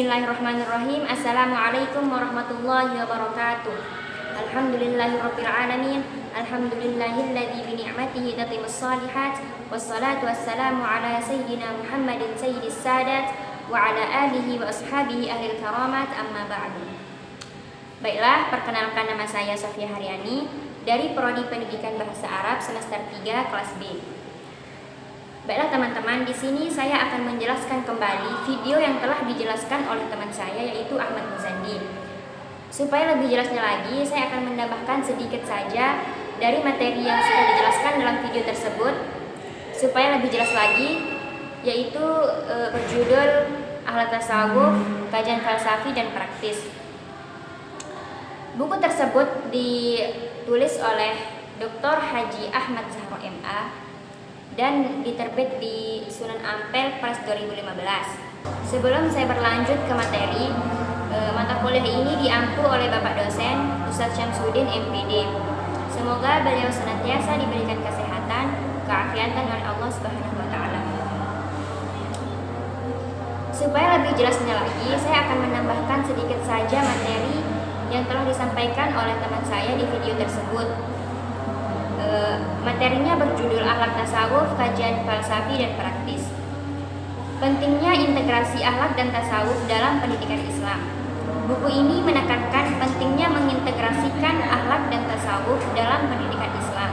Bismillahirrahmanirrahim. Assalamualaikum warahmatullahi wabarakatuh. Alhamdulillahirabbil alamin. Alhamdulillahilladzi bi ni'matihi tatimmus shalihat. Wassalatu wassalamu ala sayyidina Muhammadin sayyidis sadat wa ala alihi wa ashabihi ahlil karamat, amma ba'du. Baiklah, perkenalkan, nama saya Sofia Haryani dari Prodi Pendidikan Bahasa Arab semester 3 kelas B. Baiklah teman-teman, di sini saya akan menjelaskan kembali video yang telah dijelaskan oleh teman saya, yaitu Ahmad Muzandi. Supaya lebih jelasnya lagi, saya akan menambahkan sedikit saja dari materi yang sudah dijelaskan dalam video tersebut supaya lebih jelas lagi, yaitu berjudul Akhlak Tasawuf, Kajian Falsafi dan Praktis. Buku tersebut ditulis oleh Dr. Haji Ahmad Zahro MA dan diterbit di Sunan Ampel Press 2015. Sebelum saya berlanjut ke materi, mata kuliah ini diampu oleh Bapak dosen Ustadz Syamsuddin MPD. Semoga beliau senantiasa diberikan kesehatan, keafiatan oleh Allah Subhanahu wa taala. Supaya lebih jelasnya lagi, saya akan menambahkan sedikit saja materi yang telah disampaikan oleh teman saya di video tersebut. Materinya berjudul Akhlak Tasawuf, Kajian Falsafi dan Praktis. Pentingnya integrasi akhlak dan tasawuf dalam pendidikan Islam. Buku ini menekankan pentingnya mengintegrasikan akhlak dan tasawuf dalam pendidikan Islam.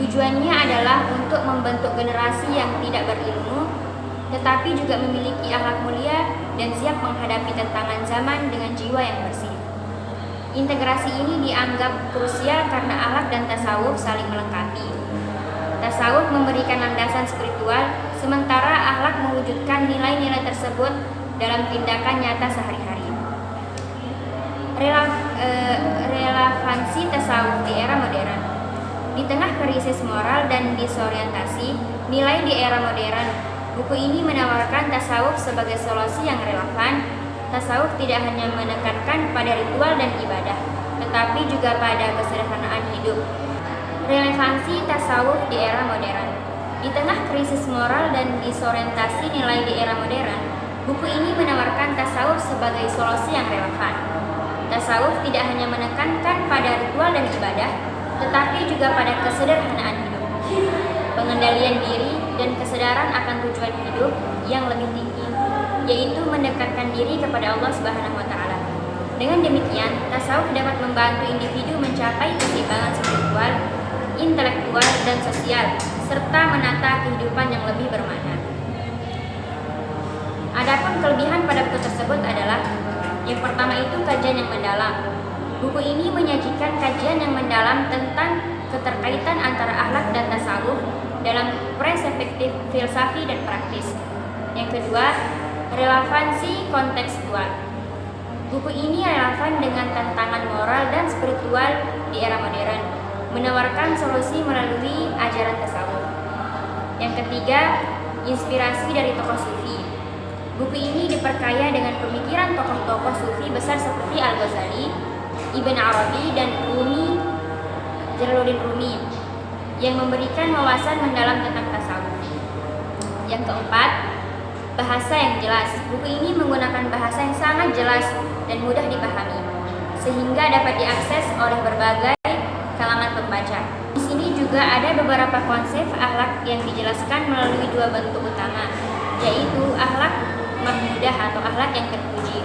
Tujuannya adalah untuk membentuk generasi yang tidak berilmu, tetapi juga memiliki akhlak mulia dan siap menghadapi tantangan zaman dengan jiwa yang bersih. Integrasi ini dianggap krusial karena akhlak dan tasawuf saling melengkapi. Tasawuf memberikan landasan spiritual, sementara akhlak mewujudkan nilai-nilai tersebut dalam tindakan nyata sehari-hari. Relevansi tasawuf di era modern. Di tengah krisis moral dan disorientasi nilai di era modern, buku ini menawarkan tasawuf sebagai solusi yang relevan. Tasawuf tidak hanya menekankan pada ritual dan ibadah, tetapi juga pada kesederhanaan hidup. Relevansi tasawuf di era modern. Di tengah krisis moral dan disorientasi nilai di era modern, buku ini menawarkan tasawuf sebagai solusi yang relevan. Tasawuf tidak hanya menekankan pada ritual dan ibadah, tetapi juga pada kesederhanaan hidup, pengendalian diri, dan kesadaran akan tujuan hidup yang lebih tinggi, yaitu mendekatkan diri kepada Allah Subhanahu wa taala. Dengan demikian, tasawuf dapat membantu individu mencapai keseimbangan spiritual, intelektual, dan sosial, serta menata kehidupan yang lebih bermakna. Adapun kelebihan pada buku tersebut adalah yang pertama itu kajian yang mendalam. Buku ini menyajikan kajian yang mendalam tentang keterkaitan antara akhlak dan tasawuf dalam perspektif filsafi dan praktis. Yang kedua, relevansi kontekstual. Buku ini relevan dengan tantangan moral dan spiritual di era modern, menawarkan solusi melalui ajaran tasawuf. Yang ketiga, inspirasi dari tokoh sufi. Buku ini diperkaya dengan pemikiran tokoh-tokoh sufi besar seperti Al-Ghazali, Ibn Arabi, dan Jalaluddin Rumi yang memberikan wawasan mendalam tentang tasawuf. Yang keempat, bahasa yang jelas. Buku ini menggunakan bahasa yang sangat jelas dan mudah dipahami, sehingga dapat diakses oleh berbagai kalangan pembaca. Di sini juga ada beberapa konsep akhlak yang dijelaskan melalui dua bentuk utama, yaitu akhlak mahmudah atau akhlak yang terpuji,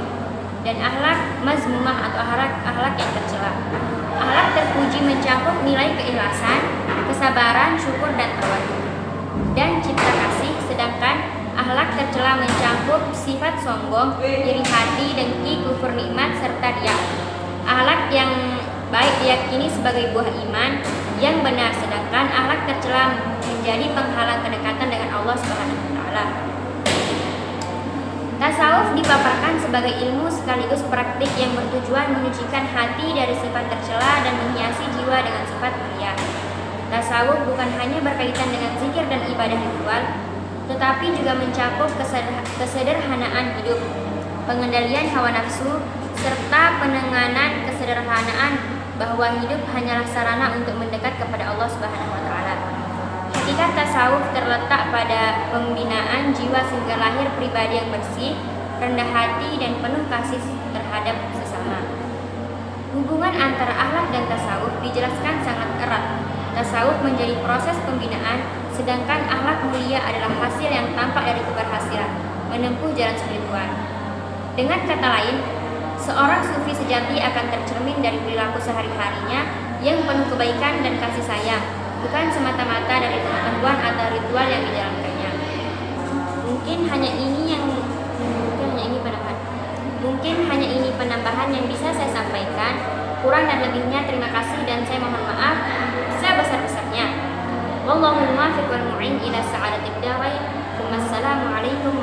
dan akhlak mazmumah atau akhlak yang tercela. Akhlak terpuji mencakup nilai keikhlasan, kesabaran, syukur, dan tawadhu, dan cipta kasih, sedangkan akhlak tercela mencakup sifat sombong, iri hati, dengki, kufur nikmat, serta riya. Akhlak yang baik diyakini sebagai buah iman yang benar, sedangkan akhlak tercela menjadi penghalang kedekatan dengan Allah Subhanahu wa taala. Tasawuf dipaparkan sebagai ilmu sekaligus praktik yang bertujuan menyucikan hati dari sifat tercela dan menghiasi jiwa dengan sifat mulia. Tasawuf bukan hanya berkaitan dengan zikir dan ibadah ritual, tetapi juga mencakup kesederhanaan hidup, pengendalian hawa nafsu, serta penenganan kesederhanaan bahwa hidup hanyalah sarana untuk mendekat kepada Allah Subhanahu wa taala. Hakikat tasawuf terletak pada pembinaan jiwa sehingga lahir pribadi yang bersih, rendah hati, dan penuh kasih terhadap sesama. Hubungan antara akhlak dan tasawuf dijelaskan sangat erat. Tasawuf menjadi proses pembinaan, sedangkan akhlak mulia adalah hasil yang tampak dari keberhasilan menempuh jalan spiritual. Dengan kata lain, seorang sufi sejati akan tercermin dari perilaku sehari-harinya yang penuh kebaikan dan kasih sayang, bukan semata-mata dari pengetahuan atau ritual yang dijalankannya. Mungkin hanya ini penambahan yang bisa saya sampaikan. Kurang dan lebihnya terima kasih dan saya mohon maaf sebesar-besarnya. Wallahul muwaffiq wal mu'in ila sa'adatid darain. Wassalamualaikum